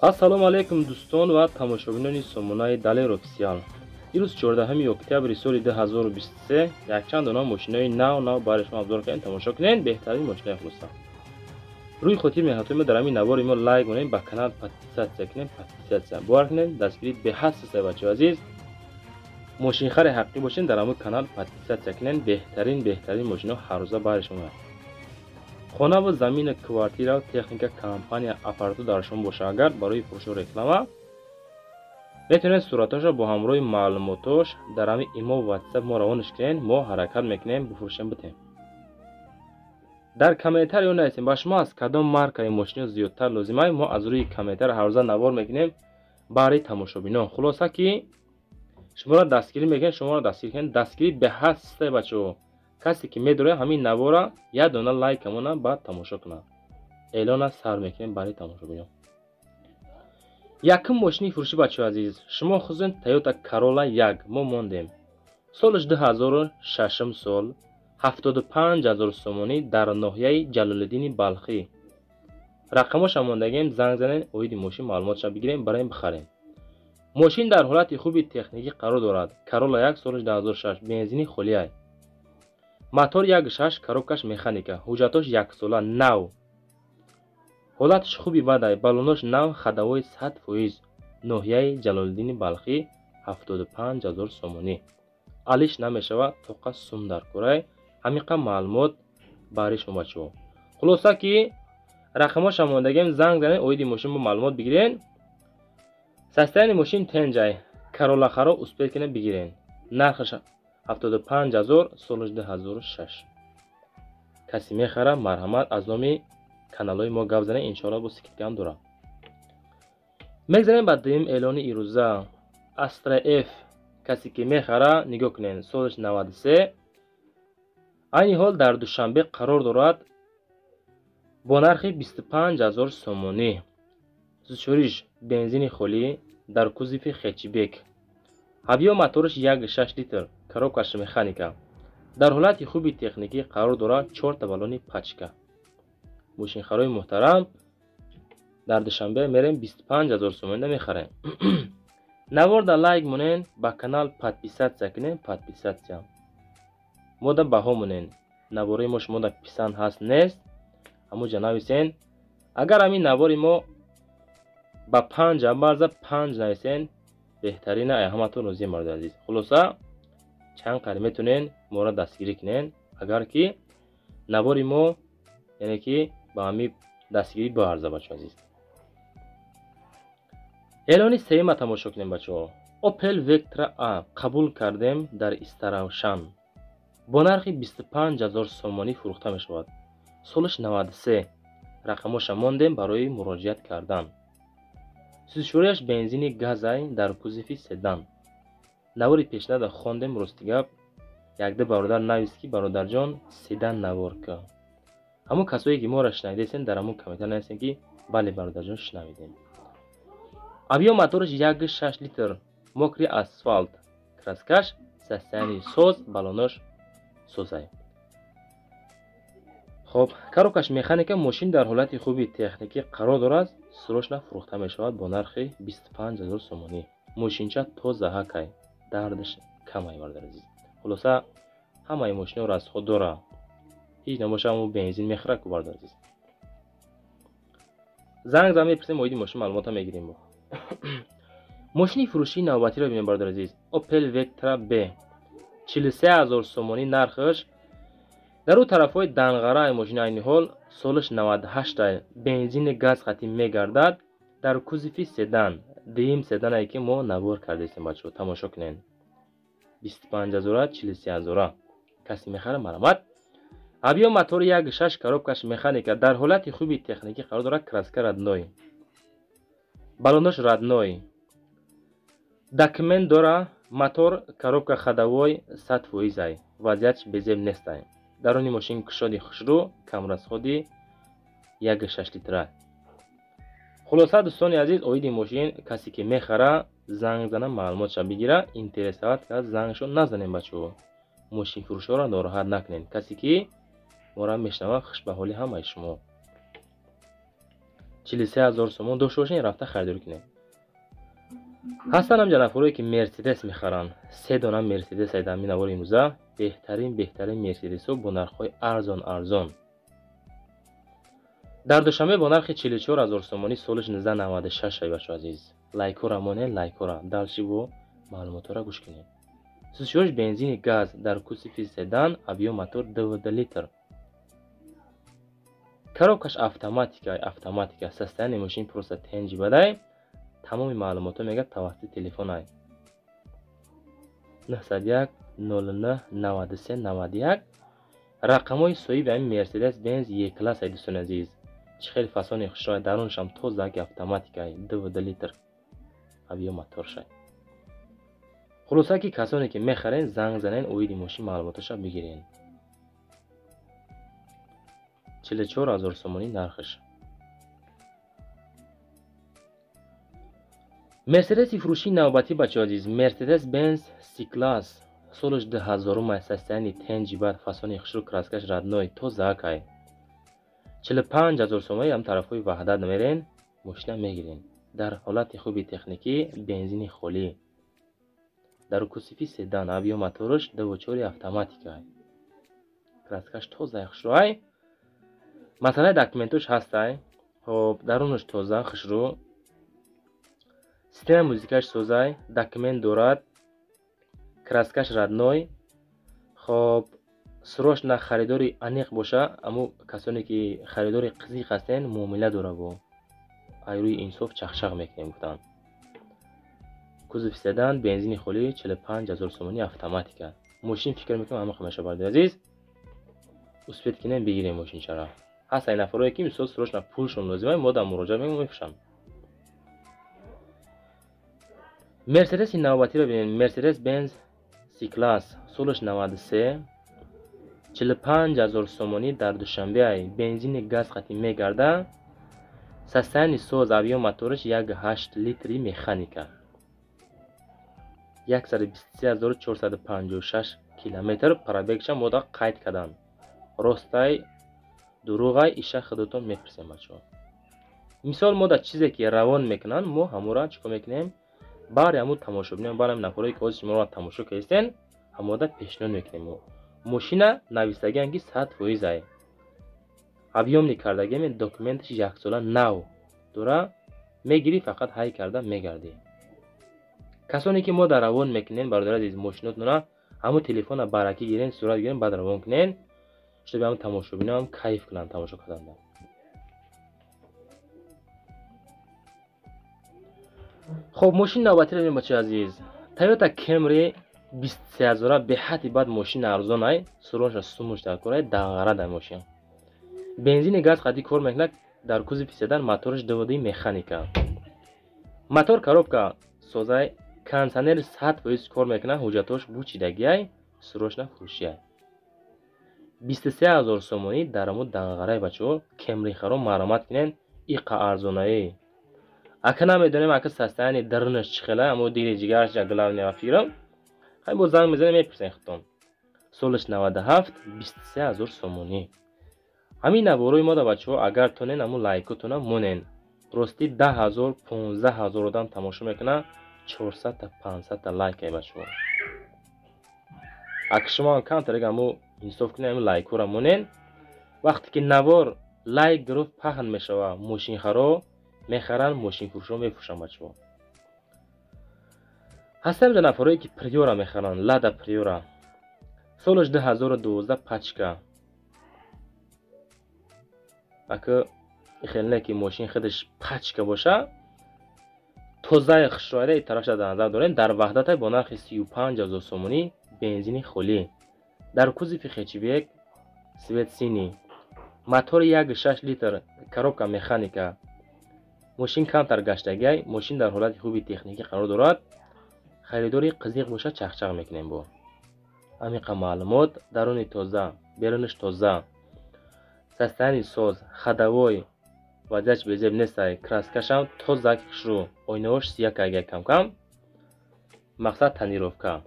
ассалому алайкум дӯстон ва тамошобинони сомонаи Далер Офисиал. Ирӯз 14 октябри соли 2023 якчанд дона мошинаи нав барои шумо обзор кардем. Тамошо кунед. Беҳтарин мошинаи хулоса. Рӯи хотир меҳатои мо дар ҳамин навори мо лайк монем, ба канал подписатсия кунем, подписатсия бовар кунед, дастгирӣ беҳад саста бачаҳои азиз. Мошинхари ҳаққӣ бошед, дар ҳамин канал подписатсия кунед. Беҳтарин мошинаҳо ҳар рӯза барои шумо. خانه و زمین کوارتیرا و تکنیک کمپانی آپارتو در شما باشه. اگر برای فروش و رکلام میتونید صورتاش با همراه معلوماتش در همین ایمو و واتساپ ما روانش کنید. ما حرکت میکنیم بفروشیم بتیم. در کامنتر یا نویسیم با شما از کدام مارکای ماشین زیادتر لازمه. ما از روی کامنتر هر روز نوار میکنیم برای تماشابینان. خلاصه که شما را دستگیری میکنید، شما را دستگیر کنید. دستگیری به هسته بچه‌ها. کسی که میدونه همین نوارا یا دونه لایک همونا با تماشا کنه. اعلان سر میکنیم برای تماشا بینیم. یکم ماشینی فروشی بچه عزیز. شما خودتون تویوتا کارولا 1 ما موندیم. سالش 2006 سال 75000 سومانی در ناحیه جلالالدین بلخی. رقمش موندگیم زنگ زنین اوید ماشین معلوماتش بگیریم برایم بخریم. ماشین در حالت خوبی تکنیکی قرار دارد. کارولا 1 سالش 2006 بنزینی خالیه. мотор 1.6 коробкаш механика, ҳуҷҷатош 1 сола нав. ҳолатиш хуби бадай, балонош нав, хадавои 100%. ноҳияи ҷалолиддини балхӣ 75000 сомонӣ. алиш намешавад тоқа сум дар кораи ҳамиқа маълумот барои шумо бачаҳо. хулоса ки рақамоша мондагем занг занед оиди мошин бо маълумот бигирен. состояние мошин тенҷай Corolla харо успед кунед бигирен. нархаш 75000 солиш 2006. каси мехара марҳамат аз номи каналои мо гап занед. иншоалло бо скидка ҳам дорам. мегзанем ба дуюм эълони ирӯза. Astra F касе ки мехара нигоҳ кунед. солиш 93. айни ҳол дар душанбе қарор дорад бо нархи 25000 сомонӣ. зучориш бензини холӣ дар кузови хечбек. ҳавё моториш 1.6 литр. коробкаш механика. дар ҳолати хуби техникӣ қарор дорад 4 та балони пачка. мошинхарои муҳтарам, дар душанбе мерем 25000 сомонида мехарем. наворда лайк монен, ба канал подписатсия кунен, подписатсия. мода баҳо монен. навораи мо шумода писанд ҳаст нест. ҳамуҷа нависен. агар ҳамин навори мо ба 5 амбарза 5 нависен беҳтарина. ай ҳаматон розӣ марди азиз. хулоса чанд қари метонен мора дастгирӣ кунен. агар ки навори мо яъне ки ба ҳами дастгирӣ боарза бачо азиз. эълони сеюма тамошо кунем бачаҳо. Opel Vectra A қабул кардем дар Истаравшан. бо нархи 25000 сомонӣ фурӯхта мешавад. солиш 93. рақамоша мондем барои муроҷиат кардан. сӯзишворияш бензини газай дар кузови седан. навори пешнада хондем. ростигап якде бародар навист ки бародарҷон седан навор ка. ҳамон касое ки моро шунавидесен дар ҳамон комментар нависен ки бале бародарҷон шунавидем. авио моториш 1.6 литр. мокри асфалт. краскаш состоянии соз. балонош созай. хоб коробкаш механика. мошин дар ҳолати хуби техникӣ қарор дорад. срочно фурӯхта мешавад бо нархи 25000 сомонӣ. мошинча тоза ҳакай. дардаш камай бардар азиз. хулоса ҳамаи мошинаро аз худ дора. ҳеҷ набоша мо бензин мехара ку бардар азиз. занг зам мепурсем оиди мошин маълумота мегирем. бо мошини фурӯшии навбатиро бинем бардар азиз. Opel Vectra B 43000 сомонӣ нархаш. дар ӯ тарафҳои данғараи мошини айни ҳол солиш 98 бензини газ қатъӣ мегардад. дар кузови седан. дуюм седане ки мо навор кардесем бачаҳо. тамошо кунед. 25000 43000. каси мехара марҳамат. авио мотори 1.6 коробкаш механика. дар ҳолати хуби техникӣ қарор дорад. краска радной. балонош радной. документ дора. мотор коробка хадавой 100%. вазъиятш безеб нестай. дарони мошин кушоди хушрӯ, камрасходи 1.6 литра. хулоса дӯстони азиз, оиди мошин касе ки мехара занг зана маълумотша бигира. интересавад ка зангшо назанем бачаҳо. мошин фурӯшҳоро нороҳат накунед. касе ки мора мешнава хушбаҳоли ҳамаи шумо. 43000 сомон дошта бошен, рафта харидорӣ кунед. ҳастан ҳамҷа нафаре ки мерседес мехаранд. 3 дона мерседес дар ҳамин навори имрӯза беҳтарин мерседесҳо бо нархҳои арзон. дар душанбе бо нархи 44000 сомонӣ соли 1996 ай бачаҳо азиз. лайкора монед, лайкора далчи бо маълумотора гӯш кунед. 36 бензини газ дар кузови седан, объем мотор 2 литр. коробкаш автоматика. состояние мошин просто тенҷи бадай. тамоми маълумото мегӯяд тавассути телефонай 901 09 93 91. рақамҳои соҳиби ҳамин мерседес бенз Е-класс ай дӯстони азиз. чӣ хеле фасони хушрой, дарунашам тозаки автоматикай 2 литр объем моторшай. хулоса ки касоне ки мехарен занг занен, оиди мошин маълумоташа бигирен. 44000 сомонӣ нархаш. мерседеси фурӯшии навбатӣ бачаҳо азиз. мерседес бенз Си-класс солаш 2000 состояние тенҷи бад, фасони хушрӯ, краскаш радной тозаакай 45000 сомонӣ ҳам тарафҳои ваҳдат мерен, мошина мегирен. дар ҳолати хуби техникӣ, бензини холӣ. дар кузови седан, объем мотораш 2.4 автоматикай. краскаш тозаи хушрӯай. масъалаи документош ҳастай. хоб дарунаш тоза хушрӯ. системаи музикаш созай, документ дорад, краскаш радной. хоб срош на харидори аниқ боша, аммо касоне ки харидори қизиқ ҳастен, муомила дора бо айрӯи инсоф чахшах мекунем гуфтан. кузови седан, бензини холӣ, 45000 сомонӣ автоматика. мошин фикр мекунам ҳама қимаша барди азиз. успед кинем бигирем мошинчара. ҳастай нафарое ки мисол срочно пулшон лозимай, мо дар муроҷиат мефушам. мерседеси навбатиро бинем. мерседес бенз Си-класс солаш 93, 45000 сомонӣ дар душанбе ай. бензини газ қатъӣ мегарда. состояние соз, объем мотораш 1.8 литри механика. 123456 километр. пробегша мода қайд кадан. ростай дуруғай иша худотон мепирсем бачаҳо. мисол мода чизе ки равон мекунанд, мо ҳамора чико мекунем? бар ҳамун тамошобинам, бар ҳамин нафарои ки ҳозир шуморо тамошо кардистен, ҳамода пешниҳод мекунем. мошина навистагиам ки 100% ай. объёмни кардагиам документаш 1 сола нав дора, мегири фақат ҳай карда мегардӣ. касоне ки мода равон мекунен, бародари азиз, мошинотнона ҳамун телефона баракӣ гирен, сурат гирен, баъд равон кунен, шуби ҳамун тамошобинам кайф кунанд тамошо карданда. хоб мошини навбатиро бинем бачаҳои азиз. Toyota Camry 23000 беҳади бад мошина арзон ай, суронша сумуш дар кор ай, дағара дар мошин. бензини газ қадди кор мекунад, дар кузови седан, мотораш 2 механика. мотор коробка созай, кондиционер 100% кор мекунад, ҳуҷҷатош бучидаги ай, сурошна фурӯшӣ ай. 23000 сомонӣ дар ҳамун дағара ай бачаҳо. Camry харо маромат кунен, иқа арзонаи. ака намедонем ака состояние дарунаш чӣ хела, аммо дили ҷигараш ҷаглав нефирам. хай бо занг мезанем мепурсем худтон. солаш 97, 23000 сомонӣ. ҳамин наворои мода бачаҳо, агар тонен ҳамун лайкотона монен. рости 10000 15000 одам тамошо мекунад, 400 та 500 та лайк ай бачаҳо. ака шумо ҳам камтар аммо инсоф кунед, ҳамин лайкора монен. вақте ки навор лайк гирифт паҳн мешавад, мошинхаро мехаранд, мошинфурӯшо мефурӯшанд бачаҳо. ҳастем ҷа нафарое ки приора мехаранд, Lada Priora. солаш 2012 пачка. ака хелне ки мошин худаш пачка боша, тозаи хушройда ин тарафша дар назар дорем. дар ваҳдатай бо нархи 35000 сомонӣ, бензини холӣ. дар кузови хечбек свет синий. мотори 1.6 литр, коробка механика. мошин камтар гаштагиай, мошин дар ҳолати хуби техникӣ қарор дорад. харидори қизиқ боша, чахчах мекунем бо амиқа маълумот. даруни тоза, беруниш тоза, состояние соз, ходовой вазияш безеб нестай, краскашам тозак хушрӯ, ойнаош сиякаги кам-кам. мақсад тонировка.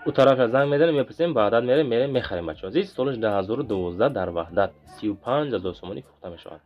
у тарафа занг мезанем, мепурсем, ваҳдат мерем мехарем бачаҳо азиз. солаш 2012 дар ваҳдат 35000 сомонӣ фурӯхта мешавад.